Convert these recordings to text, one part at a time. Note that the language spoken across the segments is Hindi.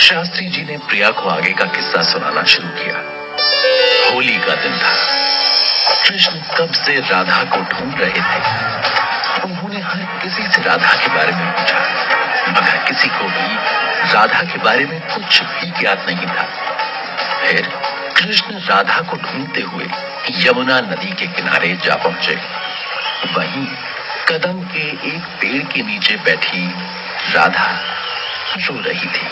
शास्त्री जी ने प्रिया को आगे का किस्सा सुनाना शुरू किया। होली का दिन था। कृष्ण कब से राधा को ढूंढ रहे थे। उन्होंने हर किसी से राधा के बारे में पूछा, मगर किसी को भी राधा के बारे में कुछ भी ज्ञात नहीं था। फिर कृष्ण राधा को ढूंढते हुए यमुना नदी के किनारे जा पहुंचे। वहीं कदम के एक पेड़ के नीचे बैठी राधा रो रही थी।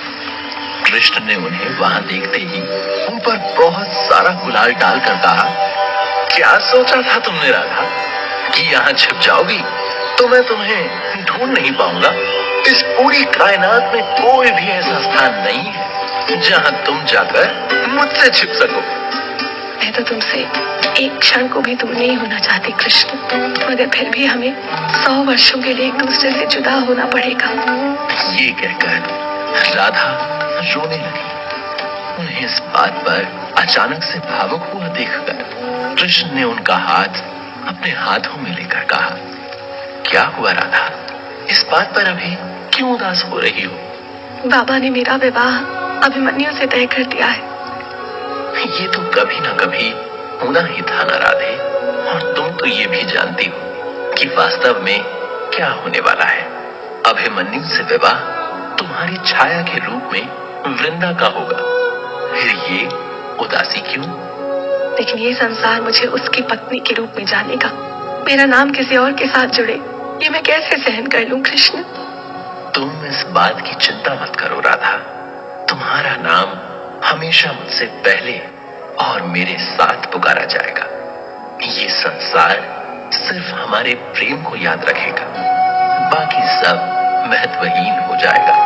कृष्ण ने उन्हें वहां देखते ही उन पर बहुत सारा गुलाल डालकर कहा, क्या सोचा था तुमने राधा कि यहाँ छिप जाओगी तो मैं तुम्हें ढूंढ नहीं पाऊंगा। इस पूरी कायनात में कोई भी ऐसा स्थान नहीं है जहाँ तुम जाकर मुझसे छिप सको। मैं तो तुमसे एक क्षण को भी दूर नहीं होना चाहती कृष्ण, मगर फिर भी हमें 100 वर्षों के लिए एक दूसरे से जुदा होना पड़ेगा। ये कहकर राधा रोने लगी। उन्हें इस बात पर अचानक से भावुक हुआ देखकर कृष्ण ने उनका हाथ अपने हाथों में लेकर कहा, क्या हुआ राधा, इस बात पर अभी क्यों उदास हो रही हो? बाबा ने मेरा विवाह अभिमन्यु से तय कर दिया है। ये तो कभी ना कभी होना ही था ना राधे, और तुम तो ये भी जानती हो कि वास्तव में क्या होने वाला है। अभिमन्यु से विवाह तुम्हारी छाया के रूप में वृंदा का होगा। फिर ये उदासी क्यों? लेकिन ये संसार मुझे उसकी पत्नी के रूप में जानेगा। मेरा नाम किसी और के साथ जुड़े, ये मैं कैसे सहन कर लूं कृष्ण? तुम इस बात की चिंता मत करो राधा। तुम्हारा नाम हमेशा मुझसे पहले और मेरे साथ पुकारा जाएगा। ये संसार सिर्फ हमारे प्रेम को याद रखेगा, बाकी सब महत्वहीन हो जाएगा।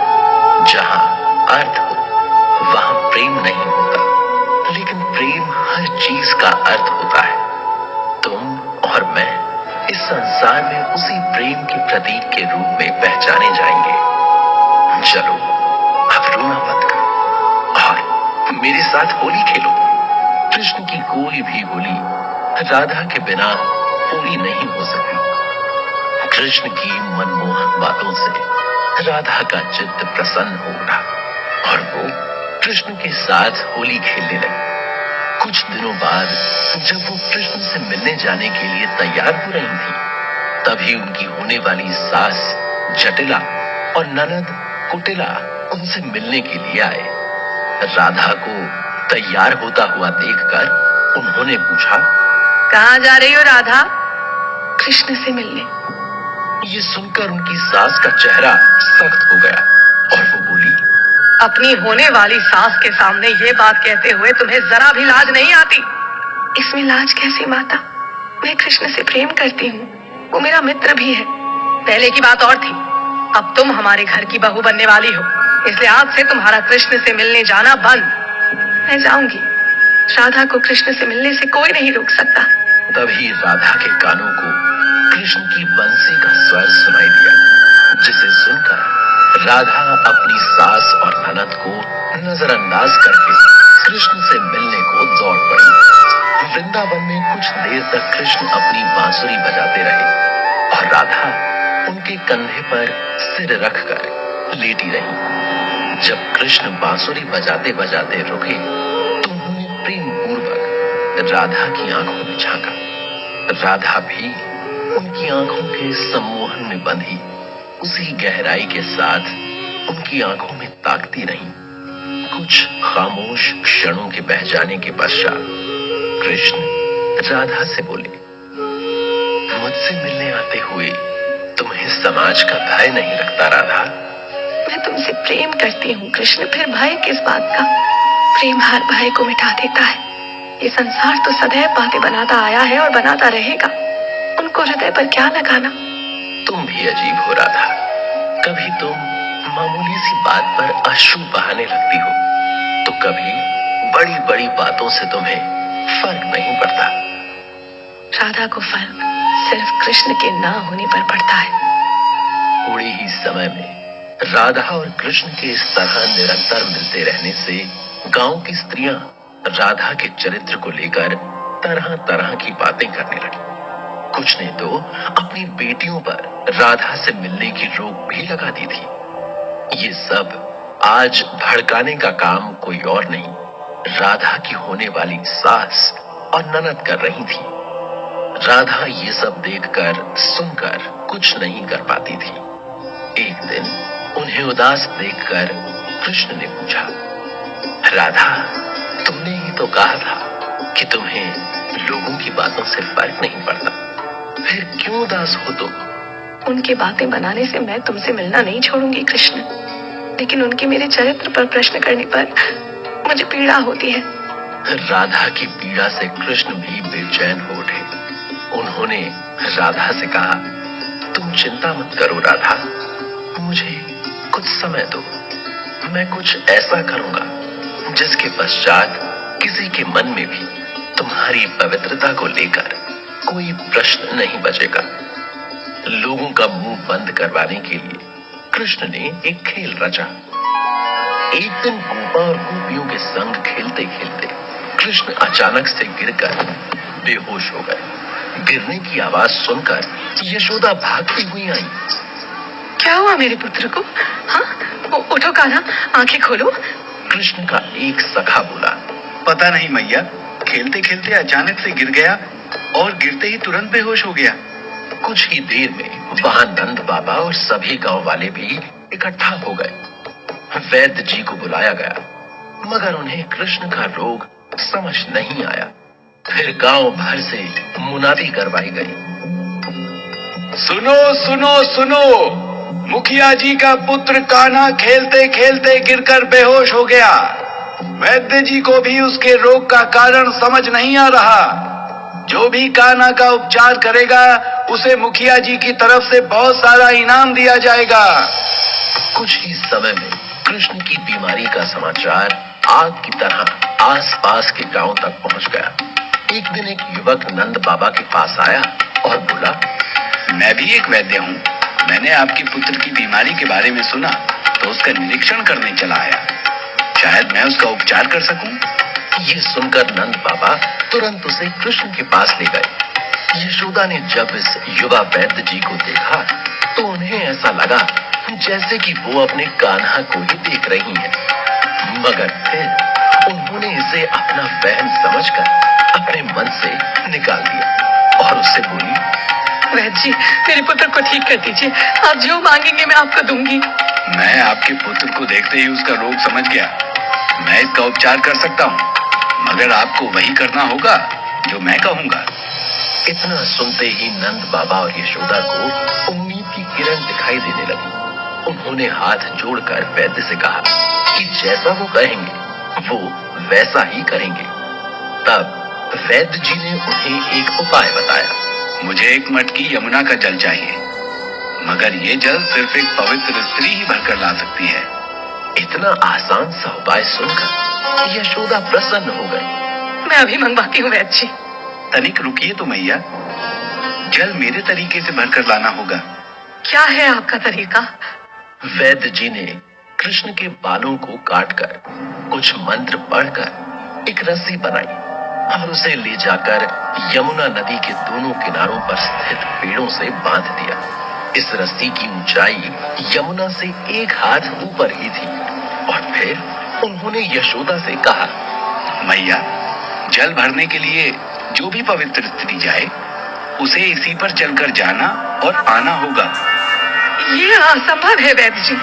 जहां अर्थ हो वहां प्रेम नहीं होता, लेकिन प्रेम हर चीज का अर्थ होता है। तुम और मैं इस संसार में उसी प्रेम के प्रतीक के रूप में पहचाने जाएंगे। चलो अब रोना मत करो और मेरे साथ होली खेलो। कृष्ण की कोई भी होली राधा के बिना पूरी नहीं हो सकती। कृष्ण की मनमोहक बातों से राधा का चित्त प्रसन्न हो उठा और वो कृष्ण के साथ होली खेलने लगी। कुछ दिनों बाद जब वो कृष्ण से मिलने जाने के लिए तैयार हो रही थी, तभी उनकी होने वाली सास जटिला और ननद कुटिला उनसे मिलने के लिए आए। राधा को तैयार होता हुआ देखकर उन्होंने पूछा, कहाँ जा रही हो राधा? कृष्ण से मिलने। ये सुनकर उनकी सास का चेहरा सख्त हो गया और वो बोली, अपनी होने वाली सास के सामने ये बात कहते हुए तुम्हें जरा भी लाज नहीं आती? इसमें लाज कैसी माता? मैं कृष्ण से प्रेम करती हूँ, वो मेरा मित्र भी है। पहले की बात और थी, अब तुम हमारे घर की बहू बनने वाली हो, इसलिए आज से तुम्हारा कृष्ण से मिलने जाना बंद। मैं जाऊंगी, राधा को कृष्ण से मिलने से कोई नहीं रोक सकता। तभी राधा के कानों को कृष्ण की बंसी का स्वर सुनाई दिया, जिसे सुनकर राधा अपनी सास और ननद को नजरअंदाज करके कृष्ण से मिलने को दौड़ पड़ी। वृंदावन में कुछ देर तक कृष्ण अपनी बांसुरी बजाते रहे और राधा उनके कंधे पर सिर रखकर लेटी रही। जब कृष्ण बांसुरी बजाते बजाते रुके तो उन्होंने प्रेम पूर्वक राधा की आंखों में झांका। राधा भी उनकी आंखों के सम्मोहन में बंधी उसी गहराई के साथ उनकी आंखों में ताकती रही। कुछ खामोश क्षणों के बह जाने के पश्चात कृष्ण राधा से बोले, मुझसे मिलने आते हुए तुम्हें समाज का भय नहीं लगता राधा? मैं तुमसे प्रेम करती हूँ कृष्ण, फिर भय किस बात का? प्रेम हर भय को मिटा देता है। ये संसार तो सदैव बातें बनाता आया है और बनाता रहेगा, उनको हृदय पर क्या लगाना? तुम भी अजीब हो राधा। कभी तुम मामूली सी बात पर अश्रु बहाने लगती हो, तो कभी बड़ी बड़ी बातों से तुम्हें फर्क नहीं पड़ता। राधा को फर्क सिर्फ कृष्ण के ना होने पर पड़ता है। थोड़े ही समय में राधा और कृष्ण के इस तरह निरंतर मिलते रहने से गांव की स्त्रियां राधा के चरित्र को लेकर तरह तरह की बातें करने लगी। कुछ ने तो अपनी बेटियों पर राधा से मिलने की रोक भी लगा दी थी। ये सब आज भड़काने का काम कोई और नहीं, राधा की होने वाली सास और ननद कर रही थी। राधा ये सब देखकर सुनकर कुछ नहीं कर पाती थी। एक दिन उन्हें उदास देखकर कृष्ण ने पूछा, राधा, तुमने ही तो कहा था कि तुम्हें लोगों की बातों से फर्क नहीं पड़ता, फिर क्यों उदास हो तुम? उनकी बातें बनाने से मैं तुमसे मिलना नहीं छोड़ूंगी कृष्ण, लेकिन उनके मेरे चरित्र पर प्रश्न करने पर मुझे पीड़ा होती है। राधा की पीड़ा से कृष्ण भी बेचैन हो उठे। उन्होंने राधा से कहा, तुम चिंता मत करो राधा, मुझे कुछ समय दो, मैं कुछ ऐसा करूंगा जिसके पश्चात किसी के मन में भी तुम्हारी पवित्रता को लेकर कोई प्रश्न नहीं बचेगा। लोगों का मुंह बंद करवाने के लिए कृष्ण ने एक खेल रचा। एक दिन गोपा और गोपियों के संग खेलते खेलते कृष्ण अचानक से गिरकर बेहोश हो गए। गिरने की आवाज सुनकर यशोदा भागती हुई आई। क्या हुआ मेरे पुत्र को? हाँ, उठो कान्हा, आंखें खोलो। कृष्ण का एक सखा बोला, पता नहीं मैया, खेलते खेलते अचानक से गिर गया और गिरते ही तुरंत बेहोश हो गया। कुछ ही देर में वहां नंद बाबा और सभी गांव वाले भी इकट्ठा हो गए। वैद्य जी को बुलाया गया, मगर उन्हें कृष्ण का रोग समझ नहीं आया। फिर गांव भर से मुनादी करवाई गई। सुनो सुनो सुनो, मुखिया जी का पुत्र कान्हा खेलते खेलते गिरकर बेहोश हो गया। वैद्य जी को भी उसके रोग का कारण समझ नहीं आ रहा। जो भी कान्हा का उपचार करेगा उसे मुखिया जी की तरफ से बहुत सारा इनाम दिया जाएगा। कुछ ही समय में कृष्ण की बीमारी का समाचार आग की तरह आसपास के गांव तक पहुंच गया। एक दिन एक युवक नंद बाबा के पास आया और बोला, मैं भी एक वैद्य हूँ। मैंने आपकी पुत्र की बीमारी के बारे में सुना तो उसका निरीक्षण करने चला आया। शायद मैं उसका उपचार कर सकूं। ये सुनकर नंद बाबा तुरंत उसे कृष्ण के पास ले गए। यशोदा ने जब इस युवा वैद्य जी को देखा तो उन्हें ऐसा लगा जैसे कि वो अपने कान्हा को ही देख रही हैं। मगर फिर उन्होंने इसे अपना बहन समझकर अपने मन से निकाल दिया और उससे बोली, वैद्य जी, मेरे पुत्र को ठीक कर दीजिए, आप जो मांगेंगे मैं आपको दूंगी। मैं आपके पुत्र को देखते ही उसका रोग समझ गया। मैं इसका उपचार कर सकता हूँ, मगर आपको वही करना होगा जो मैं कहूँगा। इतना सुनते ही नंद बाबा और यशोदा को उम्मीद की किरण दिखाई देने लगी। उन्होंने हाथ जोड़कर वैद्य से कहा कि जैसा वो कहेंगे वो वैसा ही करेंगे। तब वैद्य जी ने उन्हें एक उपाय बताया। मुझे एक मटकी यमुना का जल चाहिए, मगर ये जल सिर्फ एक पवित्र स्त्री ही भरकर ला सकती है। इतना आसान सा उपाय सुनकर यशोदा प्रसन्न हो गई। मैं अभी मंगवाती हूँ वैद्य जी। तनिक रुकिए तो मैया, जल मेरे तरीके से भरकर लाना होगा। क्या है आपका तरीका? वैद्य जी ने कृष्ण के बालों को काटकर कुछ मंत्र पढ़कर एक रस्सी बनाई और उसे ले जाकर यमुना नदी के दोनों किनारों पर स्थित पेड़ों से बांध दिया। इस रस्सी की ऊंचाई यमुना से एक हाथ ऊपर ही थी। और फिर उन्होंने यशोदा से कहा, मैया, जल भरने के लिए जो भी पवित्र स्त्री जाए उसे इसी पर चलकर जाना और आना होगा। ये असंभव है वैद्य जी।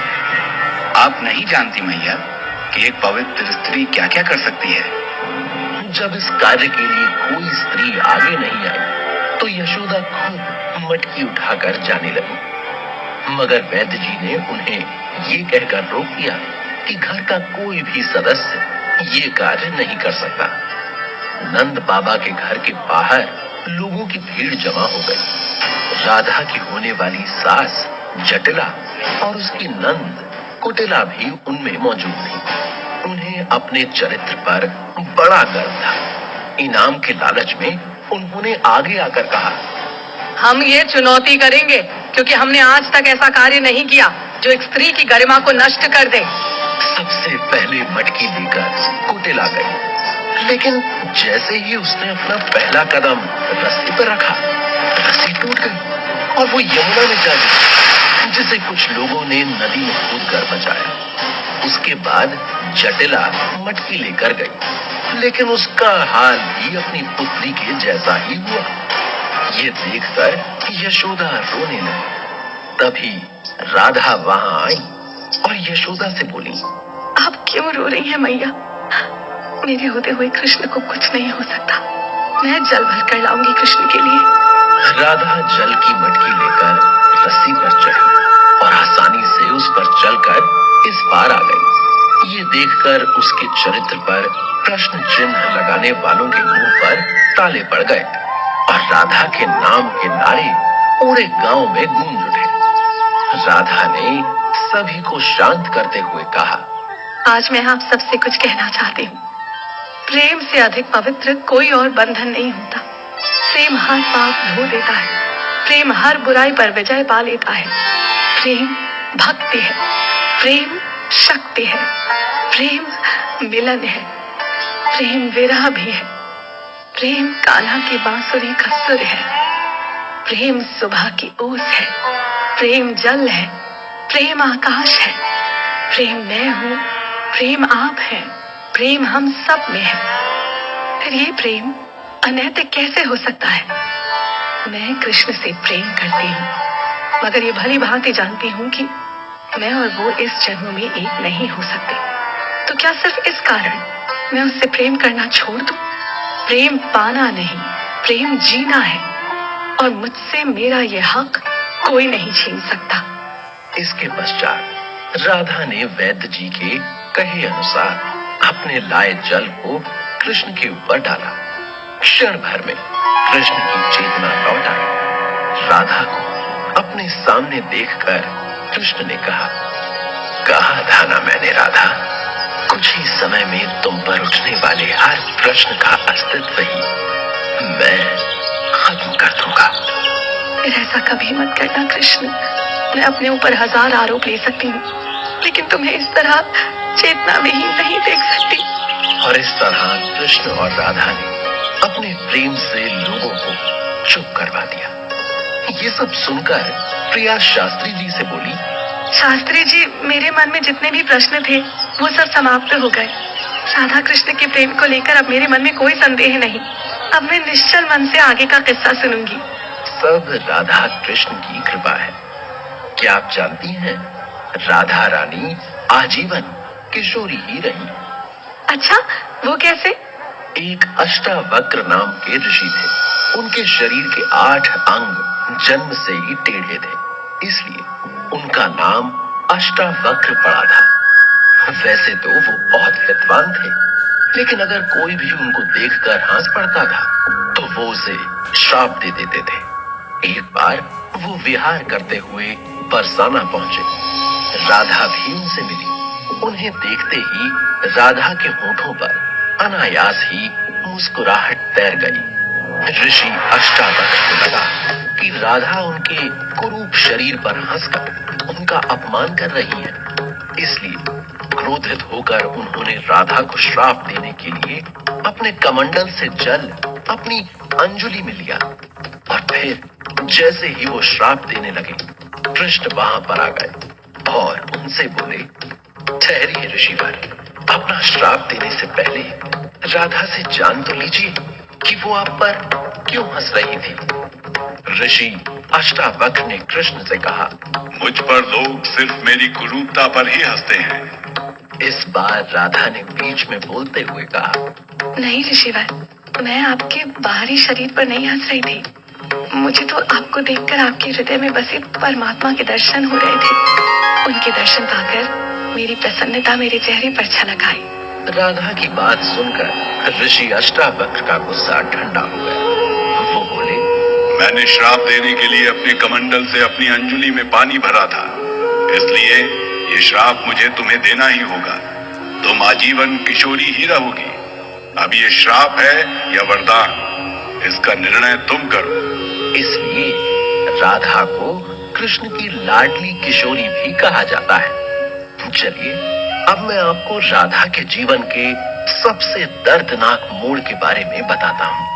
आप नहीं जानती मैया कि एक पवित्र स्त्री क्या क्या कर सकती है। जब इस कार्य के लिए कोई स्त्री आगे नहीं आई तो यशोदा खुद मटकी उठाकर जाने लगी। मगर वैद्य जी ने उन्हें ये कहकर रोक दिया कि घर का कोई भी सदस्य ये कार्य नहीं कर सकता। नंद बाबा के घर के बाहर लोगों की भीड़ जमा हो गई। राधा की होने वाली सास जटिला और उसकी नंद कुटिला भी उनमें मौजूद थी। उन्हें अपने चरित्र पर बड़ा गर्व था। इनाम के लालच में उन्होंने आगे आकर कहा, हम ये चुनौती करेंगे क्योंकि हमने आज तक ऐसा कार्य नहीं किया जो एक स्त्री की गरिमा को नष्ट कर दे। सबसे पहले मटकी लेकर कुटिला गई, लेकिन जैसे ही उसने अपना पहला कदम रस्सी पर रखा, रस्सी टूट गई और वो यमुना में जा गिरी, जिसे कुछ लोगों ने नदी में कूदकर बचाया। उसके बाद जटिला मटकी लेकर गई, लेकिन उसका हाल भी अपनी पुत्री के जैसा ही हुआ। ये देखकर यशोदा रोने लगी। तभी राधा वहां आई और यशोदा से बोली, आप क्यों रो रही हैं मैया? मेरे होते हुए कृष्ण को कुछ नहीं हो सकता। मैं जल भर कर लाऊंगी कृष्ण के लिए। राधा जल की मटकी लेकर रस्सी पर चढ़ी और आसानी से उस पर चलकर इस पार आ गई। ये देखकर उसके चरित्र पर प्रश्न चिन्ह लगाने वालों के मुंह पर ताले पड़ गए और राधा के नाम के नारे पूरे गांव में गूंज उठे। राधा ने सभी को शांत करते हुए कहा, आज मैं आप सबसे कुछ कहना चाहती हूँ। प्रेम से अधिक पवित्र कोई और बंधन नहीं होता। प्रेम हर पाप धो देता है। प्रेम हर बुराई पर विजय पा लेता है। प्रेम भक्ति है। प्रेम शक्ति है। प्रेम मिलन है। प्रेम विरह भी है। प्रेम कान्हा की बांसुरी का सुर है। प्रेम सुबह की ओस है। प्रेम जल है। प्रेम आकाश है। प्रेम मैं हूँ। प्रेम आप हैं। प्रेम हम सब में है। फिर ये प्रेम अनैतिक कैसे हो सकता है? मैं कृष्ण से प्रेम करती हूँ, मगर ये भली भांति जानती हूँ कि मैं और वो इस जन्म में एक नहीं हो सकते। तो क्या सिर्फ इस कारण मैं उससे प्रेम करना छोड़ दूं? प्रेम पाना नहीं, प्रेम जीना है, और मुझसे मेरा ये हक कोई नहीं छीन सकता। इसके पश्चात राधा ने वैद्य जी के कहे अनुसार अपने लाए जल को कृष्ण के ऊपर डाला। क्षण भर में कृष्ण की चेतना लौट आई। राधा को अपने सामने देखकर कृष्ण ने कहा था ना मैंने राधा, कुछ ही समय में तुम पर उठने वाले हर प्रश्न का अस्तित्व ही मैं खत्म कर दूंगा। फिर ऐसा कभी मत करना कृष्ण। मैं अपने ऊपर 1000 आरोप ले सकती हूँ, लेकिन तुम्हें इस तरह चेतना विहीन नहीं देख सकती। और इस तरह कृष्ण और राधा ने अपने प्रेम से लोगों को चुप करवा दिया। ये सब सुनकर प्रिया शास्त्री जी से बोली, शास्त्री जी, मेरे मन में जितने भी प्रश्न थे वो सब समाप्त हो गए। राधा कृष्ण के प्रेम को लेकर अब मेरे मन में कोई संदेह नहीं। अब मैं निश्चल मन से आगे का किस्सा सुनूंगी। सब राधा कृष्ण की कृपा है। क्या आप जानती हैं, राधा रानी आजीवन किशोरी ही रही। अच्छा, वो कैसे? एक अष्टावक्र नाम के ऋषि थे। उनके शरीर के 8 अंग जन्म से ही टेढ़े थे, इसलिए उनका नाम अष्टावक्र पड़ा था। वैसे तो वो बहुत विद्वान थे, लेकिन अगर कोई भी उनको देखकर हंस पड़ता था तो वो उसे श्राप दे देते थे। एक बार वो विहार करते हुए बरसाना पहुंचे। राधा भी उनसे मिली। उन्हें देखते ही राधा के होठों पर अनायास ही मुस्कुराहट तैर गई। ऋषि अष्टावक्र को लगा कि राधा उनके कुरूप शरीर पर हंसकर उनका अपमान कर रही है, इसलिए क्रोधित होकर उन्होंने राधा को श्राप देने के लिए अपने कमंडल से जल अपनी अंजुलि में लिया। और फिर जैसे ही वो श्राप देने लगे, कृष्ण वहां पर आ गए और उनसे बोले, ठहरिए ऋषिवर, अपना श्राप देने से पहले राधा से जान तो लीजिए कि वो आप पर क्यों हंस रही थी। ऋषि अष्टावक्र ने कृष्ण से कहा, मुझ पर लोग सिर्फ मेरी कुरूपता पर ही हंसते हैं। इस बार राधा ने बीच में बोलते हुए कहा, नहीं ऋषिवर, मैं आपके बाहरी शरीर पर नहीं हंस रही थी। मुझे तो आपको देखकर आपके हृदय में बसे परमात्मा के दर्शन हो रहे थे। उनके दर्शन पाकर मेरी प्रसन्नता मेरे चेहरे पर छलक आई। राधा की बात सुनकर ऋषि अष्टावक्र का गुस्सा ठंडा हो गया। वो बोले, मैंने श्राप देने के लिए अपने कमंडल से अपनी अंजुलि में पानी भरा था, इसलिए ये श्राप मुझे तुम्हें देना ही होगा। तुम आजीवन किशोरी ही रहोगी। अब ये श्राप है या वरदान, इसका निर्णय तुम करो। इसलिए राधा को कृष्ण की लाडली किशोरी भी कहा जाता है। चलिए अब मैं आपको राधा के जीवन के सबसे दर्दनाक मोड़ के बारे में बताता हूँ।